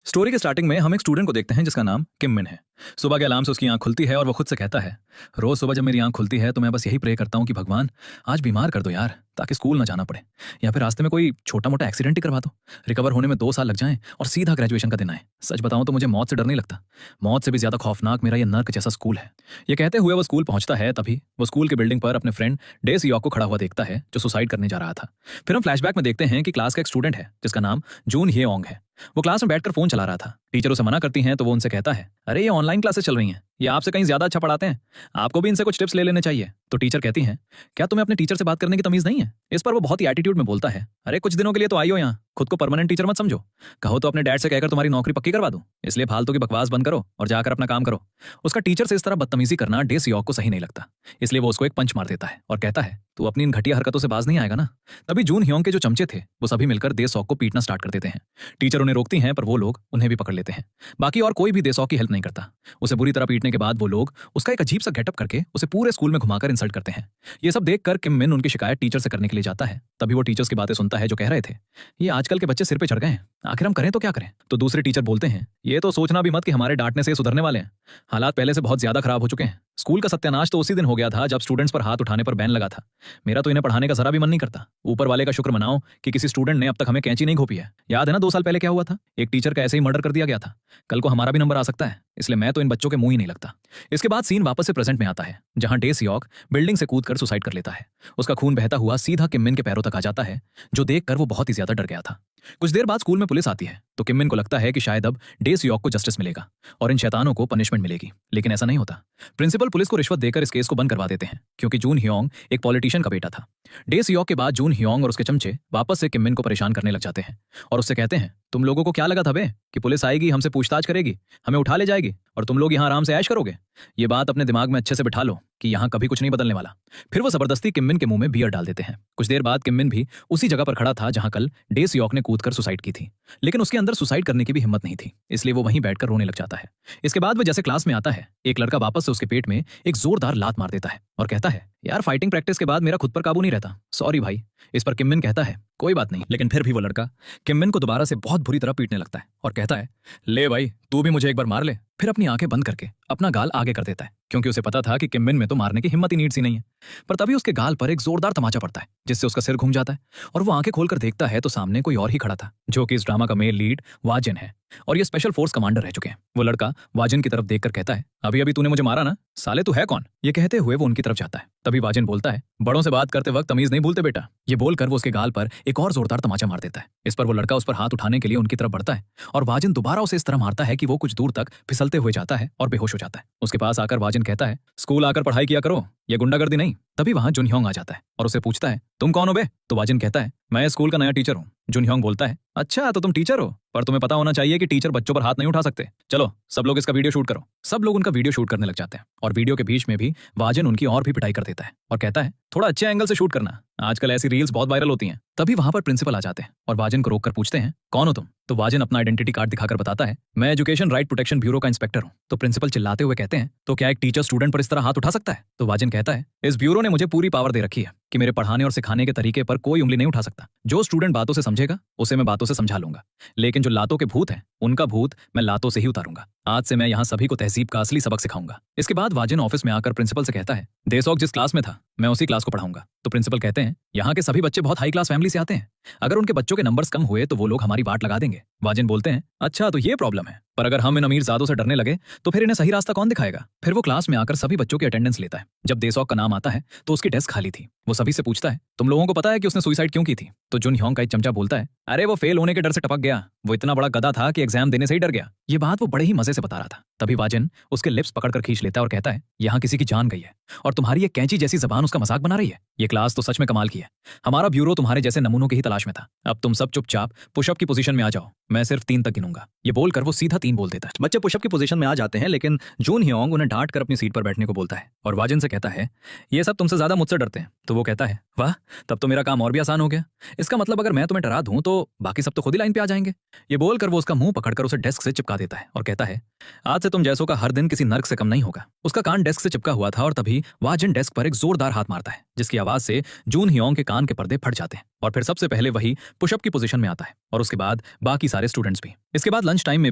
Story के starting में हम एक स्टूडेंट को देखते हैं जिसका नाम किम मिन है। सुबह के अलार्म से उसकी आंख खुलती है और वो खुद से कहता है, रोज सुबह जब मेरी आंख खुलती है तो मैं बस यही प्रे करता हूँ कि भगवान आज बीमार कर दो यार, ताकि स्कूल ना जाना पड़े, या फिर रास्ते में कोई छोटा मोटा एक्सीडेंट ही करवा दो, रिकवर होने में 2 साल लग जाएं और सीधा ग्रेजुएशन का दिन आए। सच बताऊं तो मुझे मौत से डर नहीं लगता, मौत से भी ज्यादा खौफनाक मेरा ये नर्क जैसा स्कूल है। ये कहते हुए वो स्कूल पहुंचता है, तभी वो स्कूल की बिल्डिंग पर अपने फ्रेंड डे सियोक को खड़ा हुआ देखता है जो सुसाइड करने जा रहा था। फिर हम फ्लैशबैक में देखते हैं कि क्लास का एक स्टूडेंट है जिसका नाम जून हियोंग है। वो क्लास में बैठकर फोन चला रहा था। टीचर उसे मना करती हैं तो वो उनसे कहता है, अरे ये ऑनलाइन क्लासेस चल रही हैं, ये आपसे कहीं ज्यादा अच्छा पढ़ाते हैं, आपको भी इनसे कुछ टिप्स ले लेने चाहिए। तो टीचर कहती हैं, क्या तुम्हें अपने टीचर से बात करने की तमीज नहीं है? इस पर वो बहुत ही एटीट्यूड में बोलता है, अरे कुछ दिनों के लिए तो आई हो यहाँ, खुद को परमानेंट टीचर मत समझो, कहो तो अपने डैड से कहकर तुम्हारी नौकरी पक्की करवा दूं, इसलिए फालतू की बकवास बंद करो और जाकर अपना काम करो। उसका टीचर से इस तरह बदतमीजी करना डे सियोक को सही नहीं लगता, इसलिए वो उसको एक पंच मार देता है और कहता है, तू अपनी इन घटिया हरकतों से बाज नहीं आएगा ना। तभी जून हियोंग के जो चमचे थे वो सभी मिलकर दे सॉक को पीटना स्टार्ट कर देते हैं। टीचर उन्हें रोकती हैं पर वो लोग उन्हें भी पकड़ लेते हैं। बाकी और कोई भी दे सॉक की हेल्प नहीं करता। उसे बुरी तरह पीटने के बाद वो लोग उसका एक अजीब सा गेटअप करके उसे पूरे स्कूल में घुमाकर इंसल्ट करते हैं। ये सब देखकर किम मिन उनकी शिकायत टीचर से करने के लिए जाता है। तभी वो टीचर्स की बातें सुनता है जो कह रहे थे, ये आजकल के बच्चे सिर पे चढ़ गए हैं, आखिर हम करें तो क्या करें। तो दूसरे टीचर बोलते हैं, ये तो सोचना भी मत कि हमारे डांटने से सुधरने वाले हैं, हालात पहले से बहुत ज्यादा खराब हो चुके हैं। स्कूल का सत्यानाश तो उसी दिन हो गया था जब स्टूडेंट्स पर हाथ उठाने पर बैन लगा था। मेरा तो इन्हें पढ़ाने का जरा भी मन नहीं करता। ऊपर वाले का शुक्र मनाओ कि किसी स्टूडेंट ने अब तक हमें कैंची नहीं घोपी है। याद है ना 2 साल पहले क्या हुआ था, एक टीचर का ऐसे ही मर्डर कर दिया गया था। कल को हमारा भी नंबर आ सकता है, इसलिए मैं तो इन बच्चों के मुंह ही नहीं लगता। इसके बाद सीन वापस से प्रेजेंट में आता है जहां डे सियोक बिल्डिंग से कूदकर सुसाइड कर लेता है। उसका खून बहता हुआ सीधा किम मिन के पैरों तक आ जाता है, जो देखकर वो बहुत ही ज्यादा डर गया था। कुछ देर बाद स्कूल में पुलिस आती है तो किम मिन को लगता है कि शायद अब डे सियोक को जस्टिस मिलेगा और इन शैतानों को पनिशमेंट मिलेगी, लेकिन ऐसा नहीं होता। प्रिंसिपल पुलिस को रिश्वत देकर इस केस को बंद करवा देते हैं क्योंकि जून हियोंग एक पॉलिटिशियन का बेटा था। डे सियोक के बाद जून हियोंग और उसके चमचे वापस से किम मिन को परेशान करने लग जाते हैं और उससे कहते हैं, तुम लोगों को क्या लगा था बे कि पुलिस आएगी, हमसे पूछताछ करेगी, हमें उठा ले जाएगी और तुम लोग यहाँ आराम से ऐश करोगे? ये बात अपने दिमाग में अच्छे से बिठा लो कि यहाँ कभी कुछ नहीं बदलने वाला। फिर वो जबरदस्ती किम मिन के मुंह में बियर डाल देते हैं। कुछ देर बाद किम मिन भी उसी जगह पर खड़ा था जहां कल डे सियोक ने कूदकर सुसाइड की थी, लेकिन उसके अंदर सुसाइड करने की भी हिम्मत नहीं थी, इसलिए वो वहीं बैठकर रोने लग जाता है। इसके बाद वो जैसे क्लास में आता है, एक लड़का वापस से उसके पेट में एक जोरदार लात मार देता है और कहता है, यार फाइटिंग प्रैक्टिस के बाद मेरा खुद पर काबू नहीं रहता, सॉरी भाई। इस पर किम मिन कहता है, कोई बात नहीं। लेकिन फिर भी वो लड़का किम मिन को दोबारा से बहुत बुरी तरह पीटने लगता है और कहता है, ले भाई तू भी मुझे एक बार मार ले। फिर अपनी आंखें बंद करके अपना गाल आगे कर देता है क्योंकि उसे पता था कि किम मिन में तो मारने की हिम्मत ही नीड सी नहीं है। पर तभी उसके गाल पर एक जोरदार तमाचा पड़ता है जिससे उसका सिर घूम जाता है और वो आंखें खोलकर देखता है तो सामने कोई और ही खड़ा था, जो कि इस ड्रामा का मेन लीड वाजिन है और ये स्पेशल फोर्स कमांडर रह चुके हैं। वो लड़का वाजिन की तरफ देखकर कहता है, अभी अभी तूने मुझे मारा ना, साले तू है कौन? ये कहते हुए वो उनकी तरफ जाता है। तभी वाजिन बोलता है, बड़ों से बात करते वक्त तमीज नहीं भूलते बेटा। ये बोलकर वो उसके गाल पर एक और जोरदार तमाचा मार देता है। इस पर वो लड़का उस पर हाथ उठाने के लिए उनकी तरफ बढ़ता है और वाजिन दोबारा उसे इस तरह मारता है कि वो कुछ दूर तक फिसलते हुए जाता है और बेहोश हो जाता है। उसके पास आकर वाजिन कहता है, स्कूल आकर पढ़ाई किया करो, ये गुंडागर्दी नहीं। तभी वहां जुन हियोंग आ जाता है और उसे पूछता है, तुम कौन हो बे? तो वाजिन कहता है, मैं स्कूल का नया टीचर हूँ। जुन हियोंग बोलता है, अच्छा तो तुम टीचर हो, पर तुम्हें पता होना चाहिए कि टीचर बच्चों पर हाथ नहीं उठा सकते। चलो सब लोग इसका वीडियो शूट करो। सब लोग उनका वीडियो शूट करने लग जाते हैं और वीडियो के बीच में भी वाजिन उनकी और भी पिटाई कर देता है और कहता है, थोड़ा अच्छे एंगल से शूट करना, आजकल ऐसी रील्स बहुत वायरल होती हैं। तभी वहां पर प्रिंसिपल आ जाते हैं और वाजिन को रोककर पूछते हैं, कौन हो तुम? तो वाजिन अपना आइडेंटिटी कार्ड दिखाकर बताता है, मैं एजुकेशन राइट प्रोटेक्शन ब्यूरो का इंस्पेक्टर हूँ। तो प्रिंसिपल चिल्लाते हुए कहते हैं, तो क्या एक टीचर स्टूडेंट पर इस तरह हाथ उठा सकता है? तो वाजिन कहता है, इस ब्यूरो ने मुझे पूरी पावर दे रखी है कि मेरे पढ़ाने और सिखाने के तरीके पर कोई उंगली नहीं उठा सकता। जो स्टूडेंट बातों से समझेगा उसे मैं बातों से समझा लूंगा, लेकिन जो लातों के भूत हैं उनका भूत मैं लातों से ही उतारूंगा। आज से मैं यहाँ सभी को तहजीब का असली सबक सिखाऊंगा। इसके बाद वाजिन ऑफिस में आकर प्रिंसिपल से कहता है, देसौक जिस क्लास में था मैं उसी क्लास को पढ़ाऊंगा। तो प्रिंसिपल कहते हैं, यहाँ के सभी बच्चे बहुत हाई क्लास फैमिली से आते हैं, अगर उनके बच्चों के नंबर्स कम हुए तो वो लोग हमारी वाट लगा देंगे। वाजिन बोलते हैं, अच्छा तो ये प्रॉब्लम है, पर अगर हम इन अमीरजादों से डरने लगे तो फिर इन्हें सही रास्ता कौन दिखाएगा? फिर वो क्लास में आकर सभी बच्चों की अटेंडेंस लेता है। जब देसौक का नाम आता है तो उसकी डेस्क खाली थी। वो सभी से पूछता है, तुम लोगों को पता है कि उसने सुसाइड क्यों की थी? तो जुन हियोंग का एक चमचा बोलता है, अरे वो फेल होने के डर से टपक गया, वो इतना बड़ा गधा था कि एग्जाम देने से ही डर गया। ये बात वो बड़े ही मजे से बता रहा था। तभी वाजिन उसके लिप्स पकड़कर खींच लेता है और कहता है, यहाँ किसी की जान गई है और तुम्हारी ये कैंची जैसी जबान उसका मजाक बना रही है। ये क्लास तो सच में कमाल की है। हमारा ब्यूरो तुम्हारे जैसे नमूनों की ही तलाश में था। अब तुम सब चुपचाप पुशअप की पोजीशन में आ जाओ, मैं सिर्फ 3 तक गिनूंगा। ये बोलकर वो सीधा 3 बोल देता है। बच्चे पुशअप की पोजीशन में आ जाते हैं, लेकिन जून हियोंग उन्हें डांट कर अपनी सीट पर बैठने को बोलता है और वाजिन से कहता है, ये सब तुमसे ज्यादा मुझसे डरते हैं। तो वो कहता है, वाह तब तो मेरा काम और भी आसान हो गया। इसका मतलब अगर मैं तुम्हें डरा दूं तो बाकी सब तो खुद ही लाइन पे आ जाएंगे। ये बोलकर वो उसका मुंह पकड़कर उसे डेस्क से चिपका देता है और कहता है, आज से तुम जैसों का हर दिन किसी नर्क से कम नहीं होगा। उसका कान डेस्क से चिपका हुआ था और तभी वाजिन डेस्क पर एक जोरदार हाथ मारता है, जिसकी आवाज से जून हियोंग के कान के पर्दे फट जाते हैं और फिर सबसे पहले वही पुशअप की पोजीशन में आता है और उसके बाद बाकी सारे स्टूडेंट्स भी। इसके बाद लंच टाइम में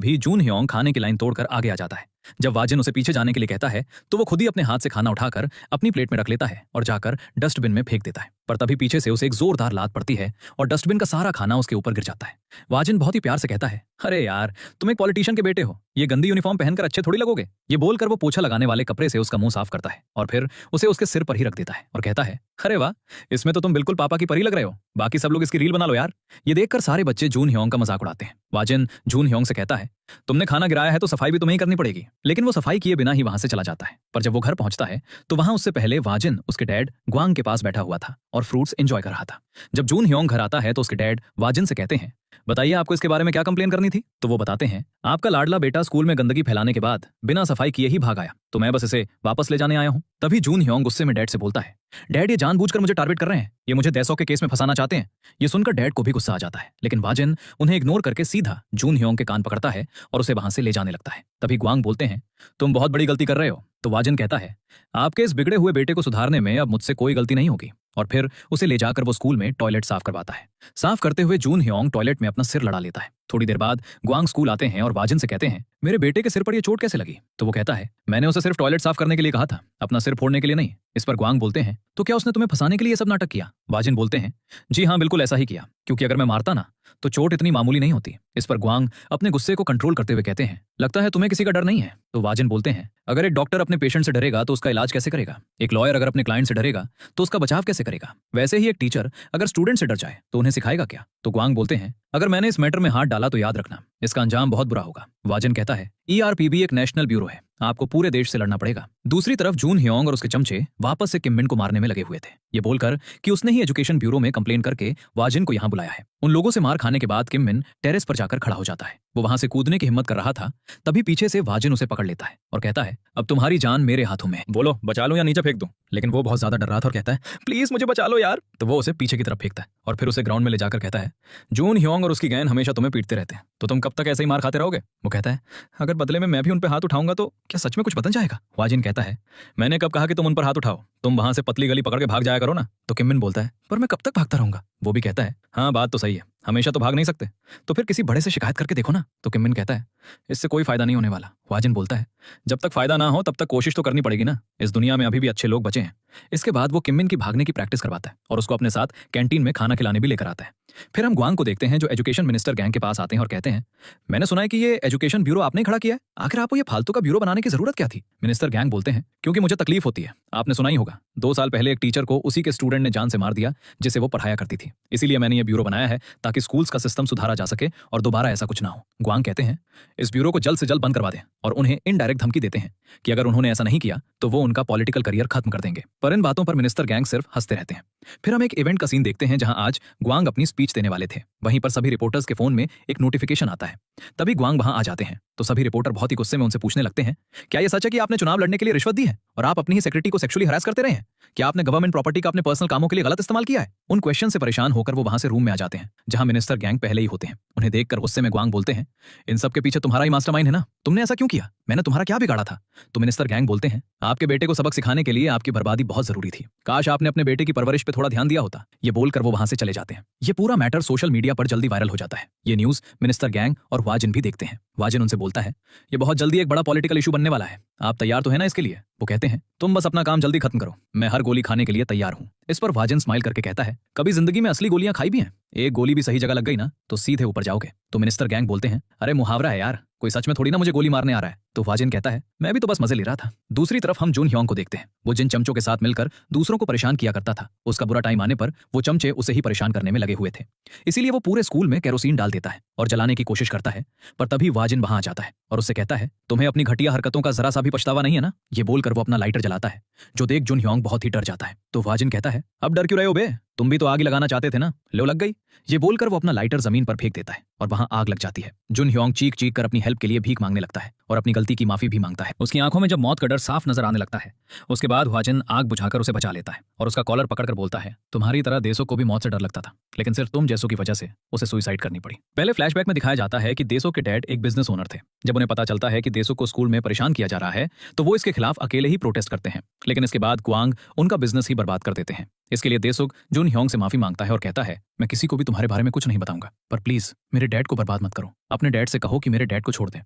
भी जून ह्योंग खाने की लाइन तोड़कर आगे आ जाता है। जब वाजिन उसे पीछे जाने के लिए कहता है तो वो खुद ही अपने हाथ से खाना उठाकर अपनी प्लेट में रख लेता है और जाकर डस्टबिन में फेंक देता है। पर तभी पीछे से उसे एक जोरदार लात पड़ती है और डस्टबिन का सारा खाना उसके ऊपर गिर जाता है। वाजिन बहुत ही प्यार से कहता है, अरे यार, तुम एक पॉलिटिशियन के बेटे हो, ये गंदी यूनिफॉर्म पहनकर अच्छे थोड़ी लगोगे। ये बोलकर वो पोछा लगाने वाले कपड़े से उसका मुंह साफ करता है और फिर उसे उसके सिर पर ही रख देता है और कहता है, अरे वाह, इसमें तो तुम बिल्कुल पापा की परी लग रहे हो। बाकी सब लोग इसकी रील बना लो यार। ये देखकर सारे बच्चे जून ह्योंग का मजाक उड़ाते हैं। वाजिन जून ह्योंग से कहता है, तुमने खाना गिराया है तो सफाई भी तुम्हें ही करनी पड़ेगी। लेकिन वो सफाई किए बिना ही वहां से चला जाता है। पर जब वो घर पहुंचता है तो वहां उससे पहले वाजिन उसके डैड ग्वांग के पास बैठा हुआ था और फ्रूट्स एंजॉय कर रहा था। जब जून ह्योंग घर आता है तो उसके डैड वाजिन से कहते हैं, बताइए आपको इसके बारे में क्या कंप्लेन करनी थी। तो वो बताते हैं, आपका लाडला बेटा स्कूल में गंदगी फैलाने के बाद बिना सफाई किए ही भाग आया, तो मैं बस इसे वापस ले जाने आया हूं। तभी जून ह्योंग गुस्से में डैड से बोलता है, डैड ये जानबूझकर मुझे टारगेट कर रहे हैं, ये मुझे दैसो के केस में फंसाना चाहते हैं। ये सुनकर डैड को भी गुस्सा आ जाता है, लेकिन वाजिन उन्हें इग्नोर करके सीधा जून ह्योंग के कान पकड़ता है और उसे वहां से ले जाने लगता है। तभी ग्वांग बोलते हैं, तुम बहुत बड़ी गलती कर रहे हो। तो वाजिन कहता है, आपके इस बिगड़े हुए बेटे को सुधारने में अब मुझसे कोई गलती नहीं होगी। और फिर उसे ले जाकर वो स्कूल में टॉयलेट साफ करवाता है। साफ करते हुए जून ह्योंग टॉयलेट में अपना सिर लड़ा लेता है। थोड़ी देर बाद ग्वांग स्कूल आते हैं और वाजिन से कहते हैं, मेरे बेटे के सिर पर ये चोट कैसे लगी। तो वो कहता है, मैंने उसे सिर्फ टॉयलेट साफ करने के लिए कहा था, अपना सिर फोड़ने के लिए नहीं। इस पर ग्वांग बोलते हैं, तो क्या उसने तुम्हें फंसाने के लिए सब नाटक किया। वाजिन बोलते हैं, जी हाँ, बिल्कुल ऐसा ही किया, क्योंकि अगर मैं मारता ना तो चोट इतनी मामूली नहीं होती। इस पर ग्वांग अपने गुस्से को कंट्रोल करते हुए कहते हैं, लगता है तुम्हें किसी का डर नहीं है। तो वाजिन बोलते हैं, अगर एक डॉक्टर अपने पेशेंट से डरेगा तो उसका इलाज कैसे करेगा। एक लॉयर अगर अपने क्लाइंट से डरेगा तो उसका बचाव कैसे करेगा। वैसे ही एक टीचर अगर स्टूडेंट से डर जाए तो उन्हें सिखाएगा क्या। तो ग्वांग बोलते हैं, अगर मैंने इस मैटर में हाथ डाला तो याद रखना, इसका अंजाम बहुत बुरा होगा। वाजिन कहता है, ERPB एक नेशनल ब्यूरो है, आपको पूरे देश से लड़ना पड़ेगा। दूसरी तरफ जून ह्योंग और उसके चमचे वापस से किम मिन को मारने में लगे हुए थे, ये बोलकर कि उसने ही एजुकेशन ब्यूरो में कंप्लेन करके वाजिन को यहाँ बुलाया है। उन लोगों से मार खाने के बाद किम मिन टेरेस पर जाकर खड़ा हो जाता है। वो वहां से कूदने की हिम्मत कर रहा था, तभी पीछे से वाजिन उसे पकड़ लेता है और कहता है, अब तुम्हारी जान मेरे हाथों में है, बोलो बचा लो या नीचे फेंक दूं। लेकिन वो बहुत ज्यादा डर रहा था और कहता है, प्लीज मुझे बचा लो यार। तो वो उसे पीछे की तरफ फेंकता है और फिर उसे ग्राउंड में ले जाकर कहता है, जून ह्योंग और उसकी गैंग हमेशा तुम्हें पीटते रहते हैं, तो तुम कब तक ऐसे ही मार खाते रहोगे। वो कहता है, अगर बदले में मैं भी उन पर हाथ उठाऊंगा तो क्या सच में कुछ बदल जाएगा। वाजिन कहता है, मैंने कब कहा कि तुम उन पर हाथ उठाओ, तुम वहां से पतली गली पकड़ के भाग जाया करो ना। तो किम मिन बोलता है, पर मैं कब तक भागता रहूंगा। वो भी कहता है, हाँ बात तो सही है, हमेशा तो भाग नहीं सकते, तो फिर किसी बड़े से शिकायत करके देखो ना। तो किम मिन कहता है, इससे कोई फायदा नहीं होने वाला। वाजिन बोलता है, जब तक फायदा ना हो तब तक कोशिश तो करनी पड़ेगी ना, इस दुनिया में अभी भी अच्छे लोग बचे हैं। इसके बाद वो किम मिन की भागने की प्रैक्टिस करवाता है और उसको अपने साथ कैंटीन में खाना खिलाने भी लेकर आता है। फिर हम ग्वांग को देखते हैं जो एजुकेशन मिनिस्टर गैंग के पास आते हैं और कहते हैं, मैंने सुना है कि ये एजुकेशन ब्यूरो आपने खड़ा किया है, आखिर आपको ये फालतू का ब्यूरो बनाने की जरूरत क्या थी। मिनिस्टर गैंग बोलते हैं, क्योंकि मुझे तकलीफ होती है, आपने सुना ही होगा 2 साल पहले एक टीचर को उसी के स्टूडेंट ने जान से मार दिया जिसे वो पढ़ाया करती थी, इसीलिए मैंने ये ब्यूरो बनाया है ताकि स्कूल्स का सिस्टम सुधारा जा सके और दोबारा ऐसा कुछ ना हो। ग्वांग कहते हैं, इस ब्यूरो को जल्द से जल्द बंद करवा दें और उन्हें इनडायरेक्ट धमकी देते हैं कि अगर उन्होंने ऐसा नहीं किया तो वो उनका पॉलिटिकल करियर खत्म कर देंगे। पर इन बातों पर मिनिस्टर गैंग सिर्फ हंसते रहते हैं। फिर हम एक इवेंट का सीन देखते हैं जहां आज ग्वांग अपनी स्पीच देने वाले थे। वहीं पर सभी रिपोर्टर्स के फोन में एक नोटिफिकेशन आता है। तभी ग्वांग वहां आ जाते हैं तो सभी रिपोर्टर बहुत ही गुस्से में उनसे पूछने लगते हैं, क्या ये सच है कि आपने चुनाव लड़ने के लिए रिश्वत दी है और आप अपनी ही सेक्रेटरी को सेक्सुअली हरास करते रहे हैं। क्या आपने गवर्नमेंट प्रॉपर्टी का अपने पर्सनल कामों के लिए गलत इस्तेमाल किया है। उन क्वेश्चन से परेशान होकर वो वहां से रूम में आ जाते हैं जहां मिनिस्टर गैंग पहले ही होते हैं। उन्हें देखकर गुस्से में ग्वांग बोलते हैं, इन सब के पीछे तुम्हारा ही मास्टरमाइंड है ना, तुमने ऐसा क्यों किया, मैंने तुम्हारा क्या बिगाड़ा था। तो मिनिस्टर गैंग बोलते हैं, आपके बेटे को सबक सिखाने के लिए आपकी बर्बादी बहुत जरूरी थी, काश आपने अपने बेटे की परवरिश पे थोड़ा ध्यान दिया होता। ये बोलकर वो वहां से चले जाते हैं। ये पूरा मैटर सोशल मीडिया पर जल्दी वायरल हो जाता है। ये न्यूज मिनिस्टर गैंग और वाजिन भी देखते हैं। वाजिन उनसे बोलता है, ये बहुत जल्दी एक बड़ा पॉलिटिकल इशू बनने वाला है, आप तैयार तो है ना इसके लिए। वो कहते हैं, तुम बस अपना काम जल्दी खत्म करो, मैं हर गोली खाने के लिए तैयार हूं। इस पर वाजिन स्माइल करके कहता है, कभी जिंदगी में असली गोलियां खाई भी हैं, एक गोली भी सही जगह लग गई ना तो सीधे ऊपर जाओगे। तो मिनिस्टर गैंग बोलते हैं, अरे मुहावरा है यार, कोई सच में थोड़ी ना मुझे गोली मारने आ रहा है। तो वाजिन कहता है, मैं भी तो बस मजे ले रहा था। दूसरी तरफ हम जून ह्योंग को देखते हैं। वो जिन चमचों के साथ मिलकर दूसरों को परेशान किया करता था, उसका बुरा टाइम आने पर वो चमचे उसे ही परेशान करने में लगे हुए थे। इसीलिए वो पूरे स्कूल में केरोसिन डाल देता है और जलाने की कोशिश करता है। पर तभी वाजिन वहां आ जाता है और उससे कहता है, तुम्हें अपनी घटिया हरकतों का जरा सा भी पछतावा नहीं है ना। ये बोलकर वो अपना लाइटर जलाता है, जो देख जून ह्योंग बहुत ही डर जाता है। तो वाजिन कहता है, अब डर क्यों रहे हो बे, तुम भी तो आग लगाना चाहते थे ना, लो लग गई। ये बोलकर वो अपना लाइटर जमीन पर फेंक देता है और वहां आग लग जाती है। जुन ह्योंग चीख चीख कर अपनी हेल्प के लिए भीख मांगने लगता है और अपनी गलती की माफी भी मांगता है। उसकी आंखों में जब मौत का डर साफ नजर आने लगता है, उसके बाद वाजिन आग बुझाकर उसे बचा लेता है और उसका कॉलर पकड़कर बोलता है, तुम्हारी तरह देसो को भी मौत से डर लगता था, लेकिन सिर्फ तुम जैसों की वजह से उसे सुसाइड करनी पड़ी। पहले फ्लैशबैक में दिखाया जाता है कि देसो के डैड एक बिजनेस ओनर थे। जब उन्हें पता चलता है कि देसो को स्कूल में परेशान किया जा रहा है तो वो इसके खिलाफ अकेले ही प्रोटेस्ट करते हैं, लेकिन इसके बाद ग्वांग उनका बिजनेस ही बर्बाद कर देते हैं। इसके लिए देसुक जुन ह्योंग से माफी मांगता है और कहता है, मैं किसी को भी तुम्हारे बारे में कुछ नहीं बताऊंगा, पर प्लीज मेरे डैड को बर्बाद मत करो। अपने डैड से कहो कि मेरे डैड को छोड़ दें,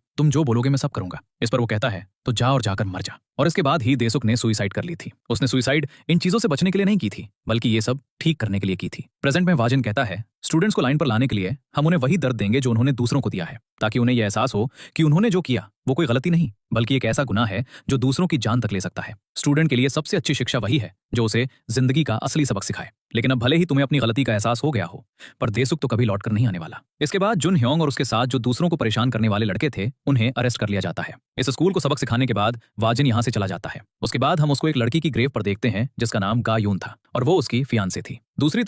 तुम जो बोलोगे मैं सब करूंगा। इस पर वो कहता है, तो जा और जाकर मर जा। और इसके बाद ही देसुक ने सुसाइड कर ली थी। उसने सुसाइड इन चीजों से बचने के लिए नहीं की थी, बल्कि ये सब ठीक करने के लिए की थी। प्रेजेंट में वाजिन कहता है, स्टूडेंट्स को लाइन पर लाने के लिए हम उन्हें वही दर्द देंगे जो उन्होंने दूसरों को दिया है, ताकि उन्हें यह एहसास हो कि उन्होंने जो किया वो कोई गलती नहीं, बल्कि एक ऐसा गुनाह है जो दूसरों की जान तक ले सकता है। स्टूडेंट के लिए सबसे अच्छी शिक्षा वही है जो उसे जिंदगी का असली सबक सिखाए। लेकिन अब भले ही तुम्हें अपनी गलती का एहसास हो गया हो, पर देसुक तो कभी लौटकर नहीं आने वाला। इसके बाद जुन ह्योंग और उसके साथ जो दूसरों को परेशान करने वाले लड़के थे, उन्हें अरेस्ट कर लिया जाता है। इस स्कूल को सबक सिखाने के बाद वाजिन यहाँ से चला जाता है। उसके बाद हम उसको एक लड़की की ग्रेव पर देखते हैं जिसका नाम गा यून था और वो उसकी फियांसे थी। दूसरी